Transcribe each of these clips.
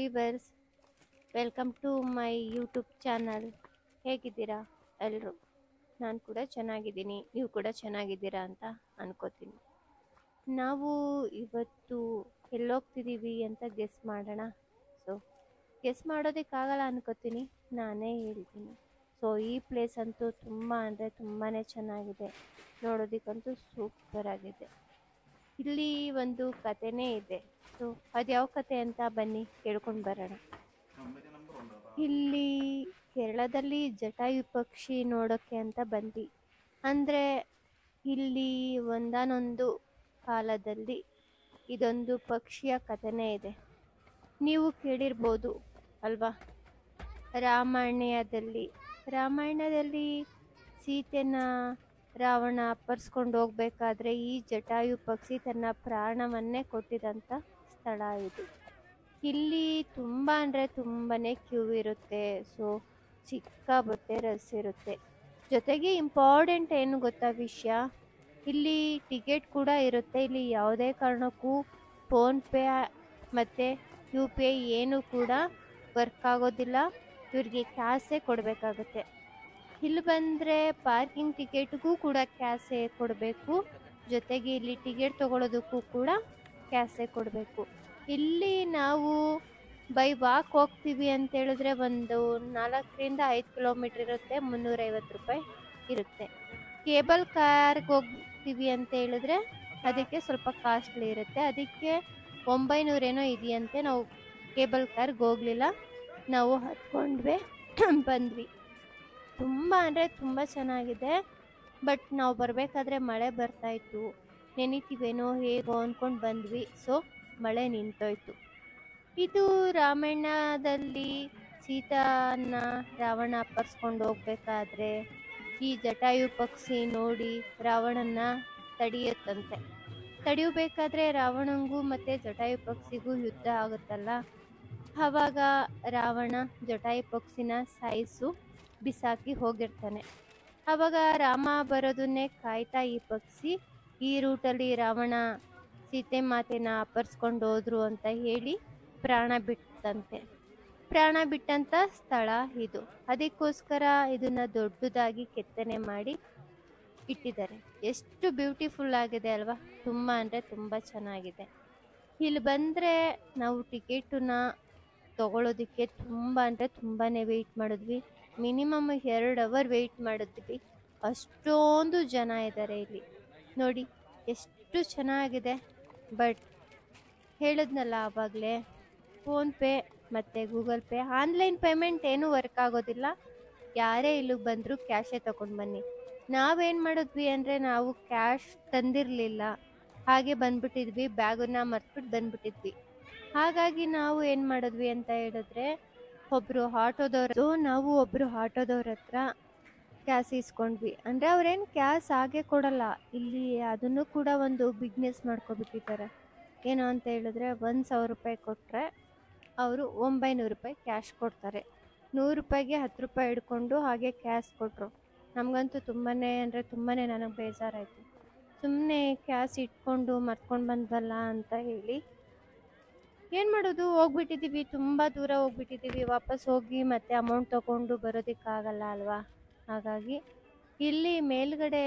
Viewers, welcome to my YouTube channel. ಹೇಗಿದ್ದೀರಾ ಎಲ್ಲರೂ? ನಾನು ಕೂಡ ಚೆನ್ನಾಗಿದ್ದೀನಿ, ನೀವು ಕೂಡ ಚೆನ್ನಾಗಿದ್ದೀರಾ ಅಂತ ಅನ್ಕೋತೀನಿ. ನಾವು ಇವತ್ತು ಎಲ್ಲೋಗ್ತಿದ್ದೀವಿ ಅಂತ ಗೆಸ್ ಮಾಡೋಣ. ಸೊ ಗೆಸ್ ಮಾಡೋದಕ್ಕಾಗಲ್ಲ ಅನ್ಕೋತೀನಿ, ನಾನೇ ಹೇಳ್ತೀನಿ. ಸೊ ಈ ಪ್ಲೇಸ್ ಅಂತೂ ತುಂಬ ಅಂದರೆ ತುಂಬಾ ಚೆನ್ನಾಗಿದೆ, ನೋಡೋದಕ್ಕಂತೂ ಸೂಪರ್ ಆಗಿದೆ. ಇಲ್ಲಿ ಒಂದು ಕಥೆನೇ ಇದೆ. ಸೊ ಅದ್ಯಾವ ಕತೆ ಅಂತ ಬನ್ನಿ ಕೇಳ್ಕೊಂಡು ಬರೋಣ. ಇಲ್ಲಿ ಕೇರಳದಲ್ಲಿ ಜಟಾಯು ಪಕ್ಷಿ ನೋಡೋಕ್ಕೆ ಅಂತ ಬಂದ್ವಿ. ಅಂದರೆ ಇಲ್ಲಿ ಒಂದಾನೊಂದು ಕಾಲದಲ್ಲಿ ಇದೊಂದು ಪಕ್ಷಿಯ ಕಥೆನೇ ಇದೆ. ನೀವು ಕೇಳಿರ್ಬೋದು ಅಲ್ವಾ, ರಾಮಾಯಣದಲ್ಲಿ ಸೀತೆನ ರಾವಣ ಅಪಹರಿಸ್ಕೊಂಡು ಹೋಗ್ಬೇಕಾದ್ರೆ ಈ ಜಟಾಯು ಪಕ್ಷಿ ತನ್ನ ಪ್ರಾಣವನ್ನೇ ಕೊಟ್ಟಿದಂಥ ಸ್ಥಳ ಇದು. ಇಲ್ಲಿ ತುಂಬ ಅಂದರೆ ತುಂಬನೇ ಕ್ಯೂ ಇರುತ್ತೆ. ಸೊ ಸಿಕ್ಕಾಬಟ್ಟೆ ರಸ್ ಇರುತ್ತೆ. ಜೊತೆಗೆ ಇಂಪಾರ್ಟೆಂಟ್ ಏನು ಗೊತ್ತಾ ವಿಷಯ, ಇಲ್ಲಿ ಟಿಕೆಟ್ ಕೂಡ ಇರುತ್ತೆ. ಇಲ್ಲಿ ಯಾವುದೇ ಕಾರಣಕ್ಕೂ ಫೋನ್ಪೇ ಮತ್ತು UPI ಏನು ಕೂಡ ವರ್ಕ್ ಆಗೋದಿಲ್ಲ. ಇವ್ರಿಗೆ ಕ್ಯಾಶೇ ಕೊಡಬೇಕಾಗುತ್ತೆ. ಇಲ್ಲಿ ಬಂದರೆ ಪಾರ್ಕಿಂಗ್ ಟಿಕೆಟ್ಗೂ ಕೂಡ ಕ್ಯಾಶೇ ಕೊಡಬೇಕು. ಜೊತೆಗೆ ಇಲ್ಲಿ ಟಿಕೆಟ್ ತೊಗೊಳೋದಕ್ಕೂ ಕೂಡ ಕ್ಯಾಶೇ ಕೊಡಬೇಕು. ಇಲ್ಲಿ ನಾವು ಬೈ ವಾಕ್ ಹೋಗ್ತೀವಿ ಅಂತ ಹೇಳಿದ್ರೆ ಒಂದು 4ರಿಂದ 5 ಕಿಲೋಮೀಟ್ರ್ ಇರುತ್ತೆ, 350 ರೂಪಾಯಿ ಇರುತ್ತೆ. ಕೇಬಲ್ ಕಾರ್ಗೆ ಹೋಗ್ತೀವಿ ಅಂತ ಹೇಳಿದ್ರೆ ಅದಕ್ಕೆ ಸ್ವಲ್ಪ ಕಾಸ್ಟ್ಲಿ ಇರುತ್ತೆ. ಅದಕ್ಕೆ 900 ಏನೋ ಇದೆಯಂತೆ. ನಾವು ಕೇಬಲ್ ಕಾರ್ಗೆ ಹೋಗಲಿಲ್ಲ, ನಾವು ಹತ್ಕೊಂಡ್ವಿ ಬಂದ್ವಿ. ತುಂಬ ಅಂದರೆ ತುಂಬ ಚೆನ್ನಾಗಿದೆ. ಬಟ್ ನಾವು ಬರಬೇಕಾದ್ರೆ ಮಳೆ ಬರ್ತಾಯಿತ್ತು. ನೆನಿತೀವೇನೋ ಹೇಗೋ ಅಂದ್ಕೊಂಡು ಬಂದ್ವಿ. ಸೊ ಮಳೆ ನಿಂತೋಯ್ತು. ಇದು ರಾಮಾಯಣದಲ್ಲಿ ಸೀತಾನ ರಾವಣ ಅಪಹರಿಸ್ಕೊಂಡು ಹೋಗ್ಬೇಕಾದ್ರೆ ಈ ಜಟಾಯು ಪಕ್ಷಿ ನೋಡಿ ರಾವಣನ ತಡೆಯುತ್ತಂತೆ. ತಡೆಯಬೇಕಾದ್ರೆ ರಾವಣಂಗೂ ಮತ್ತು ಜಟಾಯು ಪಕ್ಷಿಗೂ ಯುದ್ಧ ಆಗುತ್ತಲ್ಲ, ಆವಾಗ ರಾವಣ ಜಟಾಯು ಪಕ್ಷಿನ ಬಿಸಾಕಿ ಹೋಗಿರ್ತಾನೆ. ಆವಾಗ ರಾಮ ಬರೋದನ್ನೇ ಕಾಯ್ತಾ ಈ ಪಕ್ಷಿ ಈ ರೂಟಲ್ಲಿ ರಾವಣ ಸೀತೆ ಮಾತೆನ ಅಪಹರಿಸ್ಕೊಂಡು ಹೋದ್ರು ಅಂತ ಹೇಳಿ ಪ್ರಾಣ ಬಿಟ್ಟಂತ ಸ್ಥಳ ಇದು. ಅದಕ್ಕೋಸ್ಕರ ಇದನ್ನ ದೊಡ್ಡದಾಗಿ ಕೆತ್ತನೆ ಮಾಡಿ ಇಟ್ಟಿದ್ದಾರೆ. ಎಷ್ಟು ಬ್ಯೂಟಿಫುಲ್ ಆಗಿದೆ ಅಲ್ವಾ? ತುಂಬ ಅಂದರೆ ತುಂಬ ಚೆನ್ನಾಗಿದೆ. ಇಲ್ಲಿ ಬಂದರೆ ನಾವು ಟಿಕೆಟನ್ನ ತಗೊಳ್ಳೋದಕ್ಕೆ ತುಂಬ ಅಂದರೆ ತುಂಬಾ ವೆಯ್ಟ್ ಮಾಡಿದ್ವಿ. ಮಿನಿಮಮ್ 2 ಅವರ್ ವೆಯ್ಟ್ ಮಾಡಿದ್ವಿ. ಅಷ್ಟೊಂದು ಜನ ಇದ್ದಾರೆ ಇಲ್ಲಿ. ನೋಡಿ ಎಷ್ಟು ಚೆನ್ನಾಗಿದೆ. ಬಟ್ ಹೇಳಿದ್ನಲ್ಲ ಆವಾಗಲೇ, ಫೋನ್ಪೇ ಮತ್ತು ಗೂಗಲ್ ಪೇ, ಆನ್ಲೈನ್ ಪೇಮೆಂಟ್ ಏನೂ ವರ್ಕ್ ಆಗೋದಿಲ್ಲ. ಯಾರೇ ಇಲ್ಲಿಗೆ ಬಂದರೂ ಕ್ಯಾಶೇ ತೊಗೊಂಡು ಬನ್ನಿ. ನಾವೇನು ಮಾಡಿದ್ವಿ ಅಂದರೆ ನಾವು ಕ್ಯಾಶ್ ತಂದಿರಲಿಲ್ಲ, ಹಾಗೆ ಬಂದ್ಬಿಟ್ಟಿದ್ವಿ. ಬ್ಯಾಗನ್ನ ಮರ್ತ್ಬಿಟ್ಟು ಬಂದ್ಬಿಟ್ಟಿದ್ವಿ. ಹಾಗಾಗಿ ನಾವು ಏನು ಮಾಡಿದ್ವಿ ಅಂತ ಹೇಳಿದ್ರೆ ಒಬ್ಬರು ಆಟೋದವ್ರ ಹತ್ರ ಕ್ಯಾಶ್ ಇಸ್ಕೊಂಡ್ವಿ. ಅಂದರೆ ಅವ್ರೇನು ಕ್ಯಾಶ್ ಹಾಗೆ ಕೊಡಲ್ಲ. ಇಲ್ಲಿ ಅದನ್ನು ಕೂಡ ಒಂದು ಬಿಸ್ನೆಸ್ ಮಾಡ್ಕೊಬಿಟ್ಟಿದ್ದಾರೆ. ಏನು ಅಂತ ಹೇಳಿದ್ರೆ 1000 ರೂಪಾಯಿ ಕೊಟ್ಟರೆ ಅವರು 900 ರೂಪಾಯಿ ಕ್ಯಾಶ್ ಕೊಡ್ತಾರೆ. 100 ರೂಪಾಯಿಗೆ 10 ರೂಪಾಯಿ ಹಿಡ್ಕೊಂಡು ಹಾಗೆ ಕ್ಯಾಶ್ ಕೊಟ್ಟರು. ನಮಗಂತೂ ತುಂಬಾ ಅಂದರೆ ತುಂಬಾ ನನಗೆ ಬೇಜಾರಾಯಿತು. ಸುಮ್ಮನೆ ಕ್ಯಾಶ್ ಇಟ್ಕೊಂಡು ಮರ್ತ್ಕೊಂಡು ಬಂದ್ವಲ್ಲ ಅಂತ ಹೇಳಿ ಏನು ಮಾಡೋದು, ಹೋಗ್ಬಿಟ್ಟಿದ್ದೀವಿ, ತುಂಬ ದೂರ ಹೋಗ್ಬಿಟ್ಟಿದ್ದೀವಿ. ವಾಪಸ್ ಹೋಗಿ ಮತ್ತೆ ಅಮೌಂಟ್ ತೊಗೊಂಡು ಬರೋದಕ್ಕಾಗಲ್ಲ ಅಲ್ವಾ? ಹಾಗಾಗಿ ಇಲ್ಲಿ ಮೇಲ್ಗಡೆ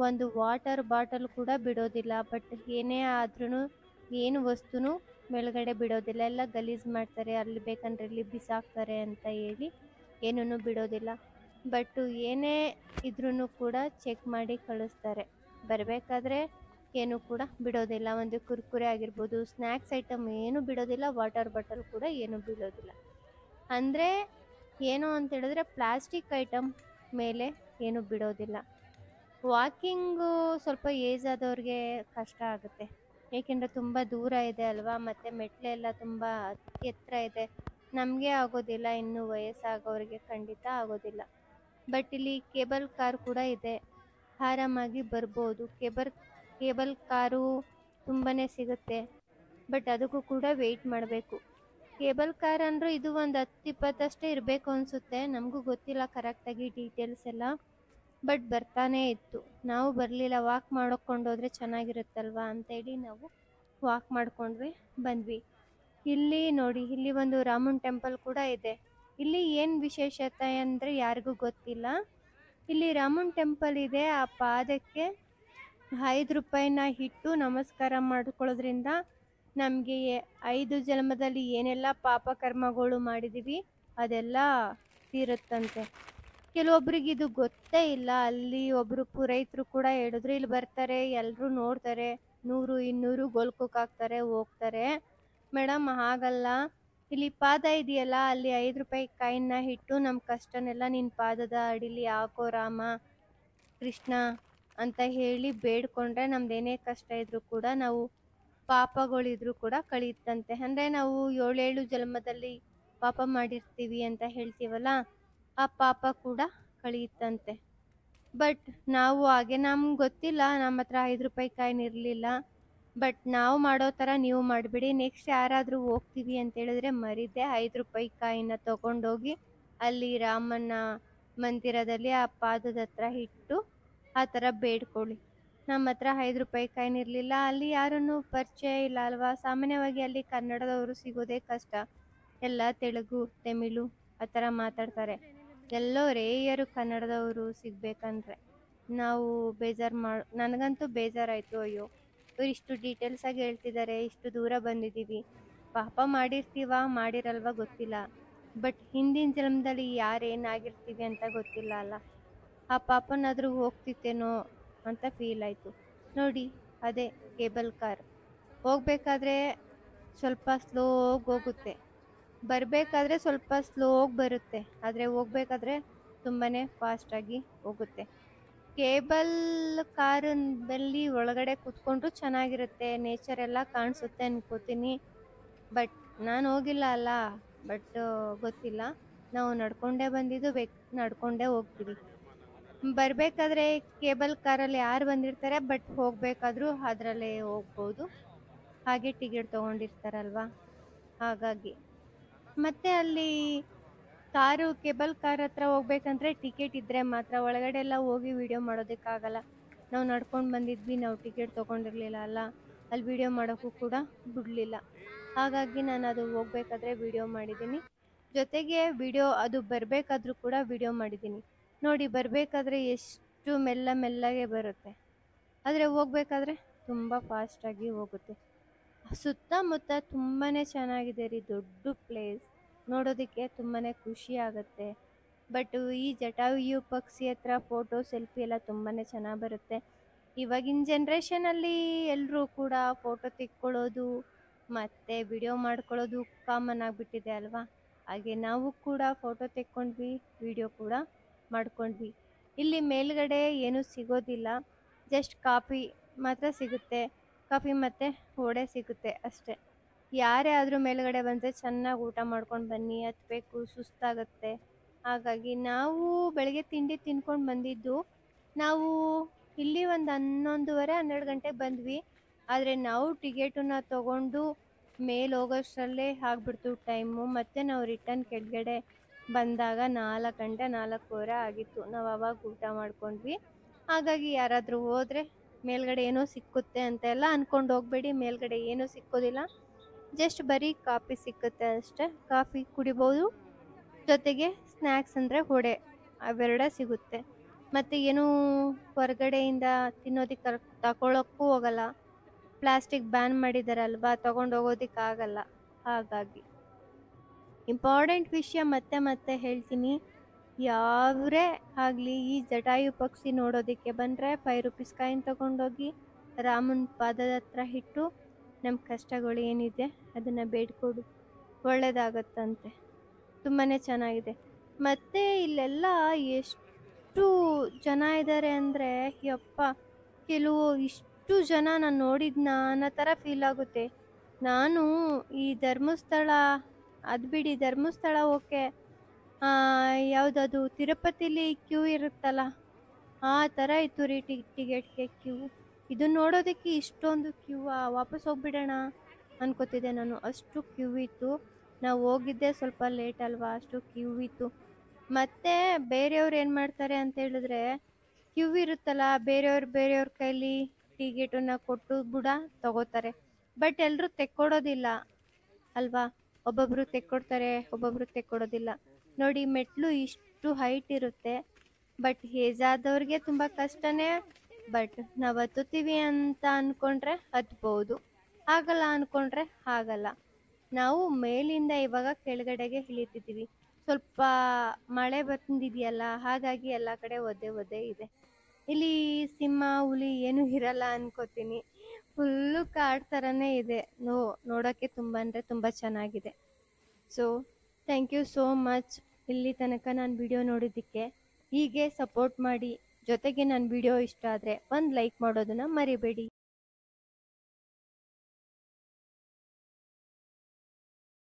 ಒಂದು ವಾಟರ್ ಬಾಟಲ್ ಕೂಡ ಬಿಡೋದಿಲ್ಲ. ಬಟ್ ಏನೇ ಆದ್ರೂ ಏನು ವಸ್ತುನೂ ಮೇಲ್ಗಡೆ ಬಿಡೋದಿಲ್ಲ. ಎಲ್ಲ ಗಲೀಜು ಮಾಡ್ತಾರೆ, ಅಲ್ಲಿ ಬೇಕಂದ್ರೆ ಇಲ್ಲಿ ಬಿಸಾಕ್ತಾರೆ ಅಂತ ಹೇಳಿ ಏನೂ ಬಿಡೋದಿಲ್ಲ. ಬಟ್ ಏನೇ ಇದ್ರೂ ಕೂಡ ಚೆಕ್ ಮಾಡಿ ಕಳಿಸ್ತಾರೆ. ಬರಬೇಕಾದ್ರೆ ಏನು ಕೂಡ ಬಿಡೋದಿಲ್ಲ. ಒಂದು ಕುರ್ಕುರೆ ಆಗಿರ್ಬೋದು, ಸ್ನ್ಯಾಕ್ಸ್ ಐಟಮ್ ಏನು ಬಿಡೋದಿಲ್ಲ. ವಾಟರ್ ಬಾಟಲ್ ಕೂಡ ಏನು ಬಿಡೋದಿಲ್ಲ. ಅಂದರೆ ಏನು ಅಂತ ಹೇಳಿದ್ರೆ ಪ್ಲಾಸ್ಟಿಕ್ ಐಟಮ್ ಮೇಲೆ ಏನು ಬಿಡೋದಿಲ್ಲ. ವಾಕಿಂಗು ಸ್ವಲ್ಪ ಏಜ್ ಆದವ್ರಿಗೆ ಕಷ್ಟ ಆಗುತ್ತೆ, ಏಕೆಂದರೆ ತುಂಬ ದೂರ ಇದೆ ಅಲ್ವಾ, ಮತ್ತು ಮೆಟ್ಲೆಲ್ಲ ತುಂಬ ಎತ್ತರ ಇದೆ. ನಮಗೆ ಆಗೋದಿಲ್ಲ, ಇನ್ನು ವಯಸ್ಸಾಗೋರಿಗೆ ಖಂಡಿತ ಆಗೋದಿಲ್ಲ. ಬಟ್ ಇಲ್ಲಿ ಕೇಬಲ್ ಕಾರ್ ಕೂಡ ಇದೆ, ಆರಾಮಾಗಿ ಬರ್ಬೋದು. ಕೇಬಲ್ ಕಾರು ತುಂಬಾ ಸಿಗುತ್ತೆ. ಬಟ್ ಅದಕ್ಕೂ ಕೂಡ ವೆಯ್ಟ್ ಮಾಡಬೇಕು. ಕೇಬಲ್ ಕಾರ್ ಅಂದರೂ ಇದು ಒಂದು 10-20 ಅಷ್ಟೇ ಇರಬೇಕು ಅನಿಸುತ್ತೆ, ನಮಗೂ ಗೊತ್ತಿಲ್ಲ ಕರೆಕ್ಟಾಗಿ ಡೀಟೇಲ್ಸ್ ಎಲ್ಲ. ಬಟ್ ಬರ್ತಾನೇ ಇತ್ತು. ನಾವು ಬರಲಿಲ್ಲ, ವಾಕ್ ಮಾಡ್ಕೊಂಡೋದ್ರೆ ಚೆನ್ನಾಗಿರುತ್ತಲ್ವ ಅಂತೇಳಿ ನಾವು ವಾಕ್ ಮಾಡ್ಕೊಂಡ್ವಿ ಬಂದ್ವಿ. ಇಲ್ಲಿ ನೋಡಿ, ಇಲ್ಲಿ ಒಂದು ರಾಮನ್ ಟೆಂಪಲ್ ಕೂಡ ಇದೆ. ಇಲ್ಲಿ ಏನು ವಿಶೇಷತೆ ಅಂದರೆ ಯಾರಿಗೂ ಗೊತ್ತಿಲ್ಲ. ಇಲ್ಲಿ ರಾಮನ್ ಟೆಂಪಲ್ ಇದೆ. ಆ ಪಾದಕ್ಕೆ 5 ರೂಪಾಯಿನ ಇಟ್ಟು ನಮಸ್ಕಾರ ಮಾಡ್ಕೊಳ್ಳೋದ್ರಿಂದ ನಮಗೆ 5 ಜನ್ಮದಲ್ಲಿ ಏನೆಲ್ಲ ಪಾಪ ಕರ್ಮಗಳು ಮಾಡಿದ್ದೀವಿ ಅದೆಲ್ಲ ತೀರುತ್ತಂತೆ. ಕೆಲವೊಬ್ರಿಗೆ ಇದು ಗೊತ್ತೇ ಇಲ್ಲ. ಅಲ್ಲಿ ಒಬ್ರು ಪುರೋಹಿತರು ಕೂಡ ಹೇಳಿದ್ರು, ಇಲ್ಲಿ ಬರ್ತಾರೆ, ಎಲ್ಲರೂ ನೋಡ್ತಾರೆ, 100 200 ಗೋಲ್ಕುಕ್ ಹಾಕ್ತಾರೆ, ಹೋಗ್ತಾರೆ. ಮೇಡಮ್ ಹಾಗಲ್ಲ, ಇಲ್ಲಿ ಪಾದ ಇದೆಯಲ್ಲ, ಅಲ್ಲಿ 5 ರೂಪಾಯಿ ಕಾಯಿನ ಇಟ್ಟು ನಮ್ಮ ಕಷ್ಟನೆಲ್ಲ ನಿನ್ನ ಪಾದದ ಅಡಿಲಿ ಹಾಕೋ ರಾಮ ಕೃಷ್ಣ ಅಂತ ಹೇಳಿ ಬೇಡ್ಕೊಂಡ್ರೆ ನಮ್ದೇನೇ ಕಷ್ಟ ಇದ್ರೂ ಕೂಡ, ನಾವು ಪಾಪಗಳಿದ್ರು ಕೂಡ ಕಳೆಯುತ್ತಂತೆ. ಅಂದರೆ ನಾವು 7 ಜನ್ಮದಲ್ಲಿ ಪಾಪ ಮಾಡಿರ್ತೀವಿ ಅಂತ ಹೇಳ್ತೀವಲ್ಲ, ಆ ಪಾಪ ಕೂಡ ಕಳೆಯುತ್ತಂತೆ. ಬಟ್ ನಾವು ಹಾಗೆ ನಮ್ಗೆ ಗೊತ್ತಿಲ್ಲ, ನಮ್ಮ ಹತ್ರ 5 ರೂಪಾಯಿ ಕಾಯಿನ್ ಇರಲಿಲ್ಲ. ಬಟ್ ನಾವು ಮಾಡೋ ಥರ ನೀವು ಮಾಡಿಬಿಡಿ. ನೆಕ್ಸ್ಟ್ ಯಾರಾದರೂ ಹೋಗ್ತೀವಿ ಅಂತ ಹೇಳಿದ್ರೆ ಮರಿದೆ 5 ರೂಪಾಯಿ ಕಾಯಿನ ತೊಗೊಂಡೋಗಿ ಅಲ್ಲಿ ರಾಮನ ಮಂದಿರದಲ್ಲಿ ಆ ಪಾದದ ಹತ್ರ ಇಟ್ಟು ಆ ಥರ ಬೇಡ್ಕೊಳ್ಳಿ. ನಮ್ಮ ಹತ್ರ 5 ರೂಪಾಯಿ ಕಾಯಿನ್ ಇರಲಿಲ್ಲ, ಅಲ್ಲಿ ಯಾರನ್ನು ಪರಿಚಯ ಇಲ್ಲ ಅಲ್ವಾ. ಸಾಮಾನ್ಯವಾಗಿ ಅಲ್ಲಿ ಕನ್ನಡದವರು ಸಿಗೋದೇ ಕಷ್ಟ. ಎಲ್ಲ ತೆಲುಗು ತಮಿಳು ಆ ಥರ ಮಾತಾಡ್ತಾರೆ. ಎಲ್ಲೋ ರೇಯರು ಕನ್ನಡದವರು ಸಿಗ್ಬೇಕಂದ್ರೆ. ನಾವು ನನಗಂತೂ ಬೇಜಾರಾಯಿತು. ಅಯ್ಯೋ, ಇವ್ರು ಇಷ್ಟು ಡೀಟೇಲ್ಸಾಗಿ ಹೇಳ್ತಿದ್ದಾರೆ, ಇಷ್ಟು ದೂರ ಬಂದಿದ್ದೀವಿ, ಪಾಪ ಮಾಡಿರ್ತೀವ ಮಾಡಿರಲ್ವ ಗೊತ್ತಿಲ್ಲ. ಬಟ್ ಹಿಂದಿನ ಜನ್ಮದಲ್ಲಿ ಯಾರೇನಾಗಿರ್ತೀವಿ ಅಂತ ಗೊತ್ತಿಲ್ಲ ಅಲ್ಲ. ಆ ಪಾಪನಾದರೂ ಹೋಗ್ತಿತ್ತೇನೋ ಅಂತ ಫೀಲ್ ಆಯಿತು. ನೋಡಿ, ಅದೇ ಕೇಬಲ್ ಕಾರ್. ಹೋಗ್ಬೇಕಾದ್ರೆ ಸ್ವಲ್ಪ ಸ್ಲೋಗಿ ಹೋಗುತ್ತೆ, ಬರಬೇಕಾದ್ರೆ ಸ್ವಲ್ಪ ಸ್ಲೋಗಿ ಬರುತ್ತೆ, ಆದರೆ ಹೋಗ್ಬೇಕಾದ್ರೆ ತುಂಬಾ ಫಾಸ್ಟಾಗಿ ಹೋಗುತ್ತೆ. ಕೇಬಲ್ ಕಾರಲ್ಲಿ ಒಳಗಡೆ ಕೂತ್ಕೊಂಡ್ರು ಚೆನ್ನಾಗಿರುತ್ತೆ, ನೇಚರ್ ಎಲ್ಲ ಕಾಣಿಸುತ್ತೆ ಅನ್ಕೋತೀನಿ. ಬಟ್ ನಾನು ಹೋಗಿಲ್ಲ ಅಲ್ಲ, ಬಟ್ ಗೊತ್ತಿಲ್ಲ. ನಾವು ನಡ್ಕೊಂಡೇ ಬಂದಿದ್ದು, ನಡ್ಕೊಂಡೇ ಹೋಗ್ತೀವಿ. ಬರಬೇಕಾದ್ರೆ ಕೇಬಲ್ ಕಾರಲ್ಲಿ ಯಾರು ಬಂದಿರ್ತಾರೆ, ಬಟ್ ಹೋಗಬೇಕಾದ್ರೂ ಅದರಲ್ಲೇ ಹೋಗ್ಬೋದು. ಹಾಗೆ ಟಿಕೆಟ್ ತೊಗೊಂಡಿರ್ತಾರಲ್ವ, ಹಾಗಾಗಿ. ಮತ್ತು ಅಲ್ಲಿ ಕೇಬಲ್ ಕಾರ್ ಹತ್ರ ಹೋಗ್ಬೇಕಂದ್ರೆ ಟಿಕೆಟ್ ಇದ್ದರೆ ಮಾತ್ರ, ಒಳಗಡೆ ಎಲ್ಲ ಹೋಗಿ ವಿಡಿಯೋ ಮಾಡೋದಕ್ಕಾಗಲ್ಲ. ನಾವು ನಡ್ಕೊಂಡು ಬಂದಿದ್ವಿ, ನಾವು ಟಿಕೆಟ್ ತೊಗೊಂಡಿರಲಿಲ್ಲ ಅಲ್ಲ, ಅಲ್ಲಿ ವಿಡಿಯೋ ಮಾಡೋಕ್ಕೂ ಕೂಡ ಬಿಡಲಿಲ್ಲ. ಹಾಗಾಗಿ ನಾನು ಅದು ಹೋಗ್ಬೇಕಾದ್ರೆ ವಿಡಿಯೋ ಮಾಡಿದ್ದೀನಿ. ಜೊತೆಗೆ ವಿಡಿಯೋ ಅದು ಬರಬೇಕಾದ್ರೂ ಕೂಡ ವಿಡಿಯೋ ಮಾಡಿದ್ದೀನಿ. ನೋಡಿ, ಬರಬೇಕಾದ್ರೆ ಎಷ್ಟು ಮೆಲ್ಲಗೆ ಬರುತ್ತೆ, ಆದರೆ ಹೋಗ್ಬೇಕಾದ್ರೆ ತುಂಬ ಫಾಸ್ಟಾಗಿ ಹೋಗುತ್ತೆ. ಸುತ್ತಮುತ್ತ ತುಂಬಾ ಚೆನ್ನಾಗಿದೆ ರೀ, ದೊಡ್ಡ ಪ್ಲೇಸ್, ನೋಡೋದಕ್ಕೆ ತುಂಬಾ ಖುಷಿ ಆಗುತ್ತೆ. ಬಟ್ ಈ ಜಟಾಯು ಪಕ್ಷಿ ಹತ್ರ ಫೋಟೋ ಸೆಲ್ಫಿ ಎಲ್ಲ ತುಂಬಾ ಚೆನ್ನಾಗಿ ಬರುತ್ತೆ. ಇವಾಗಿನ ಜನ್ರೇಷನಲ್ಲಿ ಎಲ್ಲರೂ ಕೂಡ ಫೋಟೋ ತೆಕ್ಕೊಳ್ಳೋದು ಮತ್ತು ವಿಡಿಯೋ ಮಾಡ್ಕೊಳ್ಳೋದು ಕಾಮನ್ ಆಗಿಬಿಟ್ಟಿದೆ ಅಲ್ವಾ. ಹಾಗೆ ನಾವು ಕೂಡ ಫೋಟೋ ತೆಕ್ಕೊಂಡ್ವಿ, ವಿಡಿಯೋ ಕೂಡ ಮಾಡ್ಕೊಂಡ್ವಿ. ಇಲ್ಲಿ ಮೇಲ್ಗಡೆ ಏನೂ ಸಿಗೋದಿಲ್ಲ, ಜಸ್ಟ್ ಕಾಫಿ ಮಾತ್ರ ಸಿಗುತ್ತೆ. ಕಾಫಿ ಮತ್ತು ವಡೆ ಸಿಗುತ್ತೆ ಅಷ್ಟೇ. ಯಾರೇ ಆದರೂ ಮೇಲ್ಗಡೆ ಬಂದರೆ ಚೆನ್ನಾಗಿ ಊಟ ಮಾಡ್ಕೊಂಡು ಬನ್ನಿ, ಹತ್ತಬೇಕು, ಸುಸ್ತಾಗುತ್ತೆ. ಹಾಗಾಗಿ ನಾವು ಬೆಳಗ್ಗೆ ತಿಂಡಿ ತಿನ್ಕೊಂಡು ಬಂದಿದ್ದು. ನಾವು ಇಲ್ಲಿ ಒಂದು 11:30 12 ಗಂಟೆಗೆ ಬಂದ್ವಿ. ಆದರೆ ನಾವು ಟಿಕೆಟನ್ನು ತೊಗೊಂಡು ಮೇಲೆ ಹೋಗೋಷ್ಟರಲ್ಲೇ ಆಗಿಬಿಡ್ತು ಟೈಮು. ಮತ್ತು ನಾವು ರಿಟರ್ನ್ ಕೆಳಗಡೆ ಬಂದಾಗ 4 ಗಂಟೆ 4:15 ಆಗಿತ್ತು. ನಾವು ಆವಾಗ ಊಟ ಮಾಡ್ಕೊಂಡ್ವಿ. ಹಾಗಾಗಿ ಯಾರಾದರೂ ಹೋದರೆ ಮೇಲ್ಗಡೆ ಏನೋ ಸಿಕ್ಕುತ್ತೆ ಅಂತೆಲ್ಲ ಅಂದ್ಕೊಂಡು ಹೋಗಬೇಡಿ, ಮೇಲ್ಗಡೆ ಏನೂ ಸಿಕ್ಕೋದಿಲ್ಲ. ಜಸ್ಟ್ ಬರೀ ಕಾಫಿ ಸಿಕ್ಕುತ್ತೆ ಅಷ್ಟೇ, ಕಾಫಿ ಕುಡಿಬೋದು. ಜೊತೆಗೆ ಸ್ನ್ಯಾಕ್ಸ್ ಅಂದರೆ ವಡೆ, ಅವೆರಡೇ ಸಿಗುತ್ತೆ. ಮತ್ತು ಏನೂ ಹೊರಗಡೆಯಿಂದ ತಿನ್ನೋದಕ್ಕೆ ತಗೊಳ್ಳೋಕ್ಕೂ ಹೋಗಲ್ಲ, ಪ್ಲಾಸ್ಟಿಕ್ ಬ್ಯಾನ್ ಮಾಡಿದಾರಲ್ವಾ, ತೊಗೊಂಡು ಹೋಗೋದಕ್ಕಾಗಲ್ಲ. ಹಾಗಾಗಿ ಇಂಪಾರ್ಟೆಂಟ್ ವಿಷಯ ಮತ್ತೆ ಹೇಳ್ತೀನಿ, ಯಾವರೇ ಆಗಲಿ ಈ ಜಟಾಯು ಪಕ್ಷಿ ನೋಡೋದಕ್ಕೆ ಬಂದರೆ 5 ರೂಪೀಸ್ ಕಾಯಿನ್ ತೊಗೊಂಡೋಗಿ ರಾಮನ ಪಾದದ ಹತ್ರ ಇಟ್ಟು ನಮ್ಮ ಕಷ್ಟಗಳು ಏನಿದೆ ಅದನ್ನು ಬೇಡ್ಕೊಡು, ಒಳ್ಳೆಯದಾಗತ್ತಂತೆ. ತುಂಬಾ ಚೆನ್ನಾಗಿದೆ. ಮತ್ತು ಇಲ್ಲೆಲ್ಲ ಎಷ್ಟು ಜನ ಇದ್ದಾರೆ ಅಂದರೆ, ಯಪ್ಪ, ಇಷ್ಟು ಜನ ನಾನು ನೋಡಿದ್ನಾ ಅನ್ನೋ ಥರ ಫೀಲ್ ಆಗುತ್ತೆ. ನಾನು ಈ ಧರ್ಮಸ್ಥಳ, ಅದು ಬಿಡಿ, ಧರ್ಮಸ್ಥಳ ಓಕೆ, ಯಾವುದದು ತಿರುಪತಿಲಿ ಕ್ಯೂ ಇರುತ್ತಲ್ಲ, ಆ ಥರ ಇತ್ತು ರೀ ಟಿಕೆಟ್ಗೆ ಕ್ಯೂ. ಇದನ್ನು ನೋಡೋದಕ್ಕೆ ಇಷ್ಟೊಂದು ಕ್ಯೂ, ವಾಪಸ್ ಹೋಗ್ಬಿಡೋಣ ಅನ್ಕೋತಿದ್ದೆ ನಾನು, ಅಷ್ಟು ಕ್ಯೂ ಇತ್ತು. ನಾವು ಹೋಗಿದ್ದೆ ಸ್ವಲ್ಪ ಲೇಟ್ ಅಲ್ವಾ, ಅಷ್ಟು ಕ್ಯೂ ಇತ್ತು. ಮತ್ತು ಬೇರೆಯವ್ರು ಏನು ಮಾಡ್ತಾರೆ ಅಂತ ಹೇಳಿದ್ರೆ, ಕ್ಯೂ ಇರುತ್ತಲ್ಲ, ಬೇರೆಯವ್ರ ಕೈಲಿ ಟಿಕೆಟನ್ನು ಕೊಟ್ಟು ತಗೋತಾರೆ. ಬಟ್ ಎಲ್ಲರೂ ತೆಕ್ಕೊಡೋದಿಲ್ಲ. ಅಲ್ವಾ? ಒಬ್ಬೊಬ್ರು ತೆಕ್ಕೊಡ್ತಾರೆ, ಒಬ್ಬೊಬ್ರು ತೆಕ್ಕೊಡೋದಿಲ್ಲ. ನೋಡಿ ಮೆಟ್ಲು ಇಷ್ಟು ಹೈಟ್ ಇರುತ್ತೆ, ಬಟ್ ಏಜ್ ಆದವ್ರಿಗೆ ತುಂಬ ಕಷ್ಟನೇ. ಬಟ್ ನಾವು ಹತ್ತುತ್ತೀವಿ ಅಂತ ಅಂದ್ಕೊಂಡ್ರೆ ಹತ್ಬೋದು, ಆಗಲ್ಲ ಅಂದ್ಕೊಂಡ್ರೆ ಆಗಲ್ಲ. ನಾವು ಮೇಲಿಂದ ಇವಾಗ ಕೆಳಗಡೆಗೆ ಇಳಿತಿದ್ದೀವಿ. ಸ್ವಲ್ಪ ಮಳೆ ಬಂದಿದೆಯಲ್ಲ, ಹಾಗಾಗಿ ಎಲ್ಲ ಕಡೆ ಒದ್ದೆ ಒದ್ದೆ ಇದೆ. ಇಲ್ಲಿ ಸಿಂಹ ಹುಲಿ ಏನು ಇರಲ್ಲ ಅನ್ಕೋತೀನಿ. ಫುಲ್ಲು ಕಾಡು ಥರನೇ ಇದೆ. ನೋಡೋಕ್ಕೆ ತುಂಬ ಅಂದರೆ ತುಂಬ ಚೆನ್ನಾಗಿದೆ. So thank you so much ಇಲ್ಲಿ ತನಕ ನಾನು ವಿಡಿಯೋ ನೋಡಿದ್ದಕ್ಕೆ. ಹೀಗೆ ಸಪೋರ್ಟ್ ಮಾಡಿ, ಜೊತೆಗೆ ನನ್ನ ವಿಡಿಯೋ ಇಷ್ಟ ಆದರೆ ಒಂದು ಲೈಕ್ ಮಾಡೋದನ್ನು ಮರಿಬೇಡಿ.